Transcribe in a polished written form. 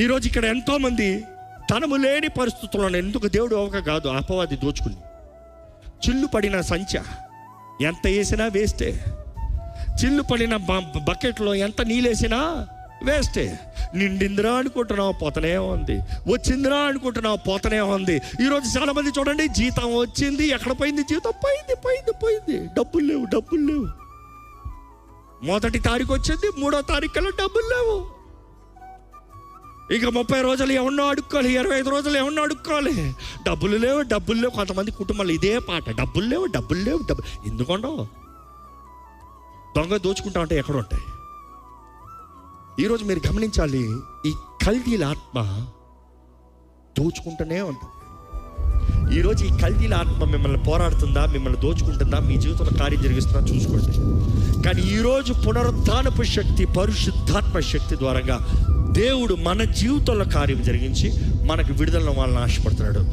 ఈరోజు ఇక్కడ ఎంతోమంది ధనము లేని పరిస్థితుల్లో ఎందుకు దేవుడు ఒక కాదు, అపవాది దోచుకుని చిల్లు పడిన సంచ ఎంత వేసినా వేస్టే, చిల్లు పడిన బకెట్లో ఎంత నీళ్ళేసినా వేస్టే. నిండిందిరా అనుకుంటున్నావు పోతనే ఉంది, వచ్చిందిరా అనుకుంటున్నావు పోతనే ఉంది. ఈరోజు చాలామంది చూడండి, జీతం వచ్చింది, ఎక్కడ పోయింది జీతం? పోయింది పోయింది పోయింది. డబ్బులు లేవు, డబ్బులు లేవు. 1వ తారీఖు వచ్చింది, 3వ తారీఖు కల్లా డబ్బులు లేవు. ఇక 30 రోజులు ఎవరినో అడుక్కోవాలి, 25 రోజులు ఎవరినో అడుక్కోవాలి. డబ్బులు లేవు, డబ్బులు లేవు. కొంతమంది కుటుంబాలు ఇదే పాట, డబ్బులు లేవు, డబ్బులు లేవు, డబ్బు. ఎందుకుండవు? దొంగ దోచుకుంటా ఉంటే ఎక్కడ ఉంటాయి? ఈరోజు మీరు గమనించాలి, ఈ కల్దీల ఆత్మ దోచుకుంటూనే ఉంటుంది. ఈరోజు ఈ కల్దీల ఆత్మ మిమ్మల్ని పోరాడుతుందా, మిమ్మల్ని దోచుకుంటుందా, మీ జీవితంలో కార్యం జరిగిస్తుందా చూసుకోండి. కానీ ఈరోజు పునరుద్ధానపు శక్తి, పరిశుద్ధాత్మ శక్తి ద్వారంగా దేవుడు మన జీవితంలో కార్యం జరిగించి మనకు విడుదల వాళ్ళని ఆశపడుతున్నాడు.